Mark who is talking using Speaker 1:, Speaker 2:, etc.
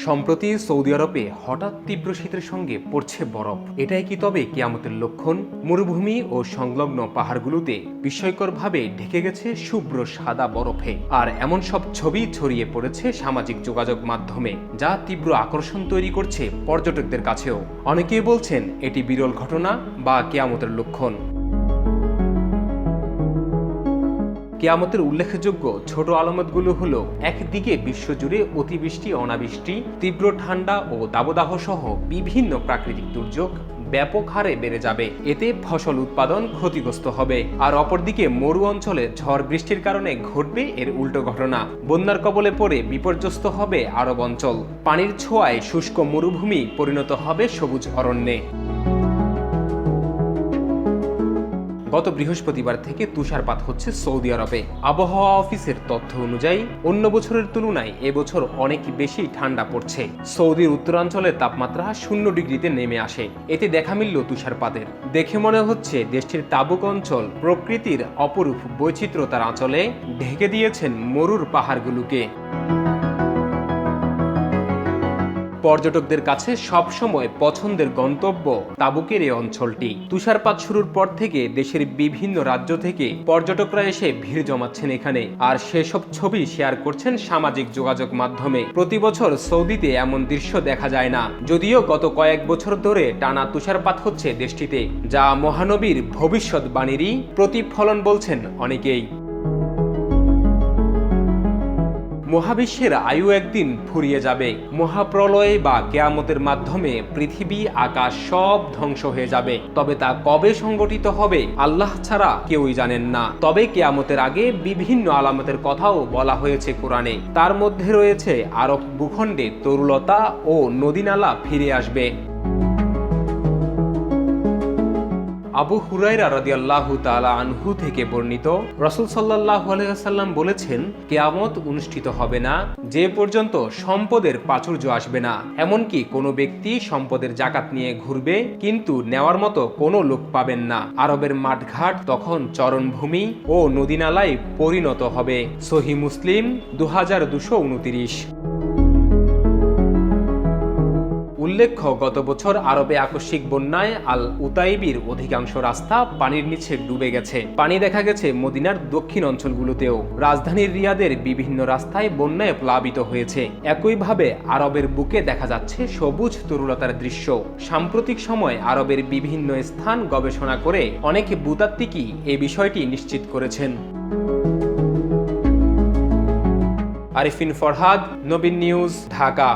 Speaker 1: সম্প্রতি সৌদি আরবে হঠাৎ তীব্র শীতের সঙ্গে পড়ছে বরফ। এটাই কি তবে কিয়ামতের লক্ষণ? মরুভূমি ও সংলগ্ন পাহাড়গুলোতে বিস্ময়করভাবে ঢেকে গেছে শুভ্র সাদা বরফে। আর এমন সব ছবি ছড়িয়ে পড়েছে সামাজিক যোগাযোগ মাধ্যমে, যা তীব্র আকর্ষণ তৈরি করছে পর্যটকদের কাছেও। অনেকেই বলছেন এটি বিরল ঘটনা বা কিয়ামতের লক্ষণ। কিয়ামতের উল্লেখযোগ্য ছোট আলামতগুলো হলো, একদিকে বিশ্বজুড়ে অতিবৃষ্টি, অনাবৃষ্টি, তীব্র ঠান্ডা ও দাবদাহ সহ বিভিন্ন প্রাকৃতিক দুর্যোগ ব্যাপক হারে বেড়ে যাবে। এতে ফসল উৎপাদন ক্ষতিগ্রস্ত হবে। আর অপরদিকে মরু অঞ্চলে ঝড় বৃষ্টির কারণে ঘটবে এর উল্টো ঘটনা। বন্যার কবলে পড়ে বিপর্যস্ত হবে আরব অঞ্চল। পানির ছোঁয়ায় শুষ্ক মরুভূমি পরিণত হবে সবুজ অরণ্যে। গত বৃহস্পতিবার থেকে তুষারপাত হচ্ছে সৌদি আরবে। আবহাওয়া অফিসের তথ্য অনুযায়ী অন্য বছরের তুলনায় এবছর অনেক বেশি ঠান্ডা পড়ছে। সৌদির উত্তরাঞ্চলের তাপমাত্রা 0 ডিগ্রিতে নেমে আসে। এতে দেখা মিলল তুষারপাতের। দেখে মনে হচ্ছে দেশটির তাবুক অঞ্চল প্রকৃতির অপরূপ বৈচিত্র্যতার আঁচলে ঢেকে দিয়েছেন মরুর পাহাড়গুলোকে। পর্যটকদের কাছে সবসময় পছন্দের গন্তব্য তাবুকের এই অঞ্চলটি। তুষারপাত শুরুর পর থেকে দেশের বিভিন্ন রাজ্য থেকে পর্যটকরা এসে ভিড় জমাচ্ছেন এখানে, আর সেসব ছবি শেয়ার করছেন সামাজিক যোগাযোগ মাধ্যমে। প্রতি বছর সৌদিতে এমন দৃশ্য দেখা যায় না, যদিও গত কয়েক বছর ধরে টানা তুষারপাত হচ্ছে দেশটিতে, যা মহানবীর ভবিষ্যৎবাণীরই প্রতিফলন বলছেন অনেকেই। মহাবিশ্বের আয়ু একদিন ফুরিয়ে যাবে। মহাপ্রলয় বা কিয়ামতের মাধ্যমে পৃথিবী, আকাশ সব ধ্বংস হয়ে যাবে। তবে তা কবে সংগঠিত হবে আল্লাহ ছাড়া কেউই জানেন না। তবে কিয়ামতের আগে বিভিন্ন আলামতের কথাও বলা হয়েছে কোরআনে। তার মধ্যে রয়েছে আরব ভূখণ্ডে তরুলতা ও নদীনালা ফিরে আসবে। আবু হুরায়রা রাদিয়াল্লাহু তাআলা আনহু থেকে বর্ণিত, রাসূল সাল্লাল্লাহু আলাইহি ওয়াসাল্লাম বলেছেন, কিয়ামত অনুষ্ঠিত হবে না যে পর্যন্ত সম্পদের প্রাচুর্য আসবে না। এমনকি কোনো ব্যক্তি সম্পদের যাকাত নিয়ে ঘুরবে, কিন্তু নেওয়ার মতো কোনো লোক পাবেন না। আরবের মাঠঘাট তখন চরণভূমি ও নদীনালায় পরিণত হবে। সহিহ মুসলিম 2229। উল্লেখ্য, গত বছর আরবে আকস্মিক বন্যায় আল উতাইবির অধিকাংশ রাস্তা পানির নিচে ডুবে গেছে। পানি দেখা গেছে মদিনার দক্ষিণ অঞ্চলগুলোতেও। রাজধানীর রিয়াদের বিভিন্ন রাস্তায় বন্যায় প্লাবিত হয়েছে। একইভাবে আরবের বুকে দেখা যাচ্ছে সবুজ তরুলতার দৃশ্য। সাম্প্রতিক সময় আরবের বিভিন্ন স্থান গবেষণা করে অনেক ভূতাত্ত্বিকই এই বিষয়টি নিশ্চিত করেছেন। আরিফিন ফরহাদ, নবীন নিউজ, ঢাকা।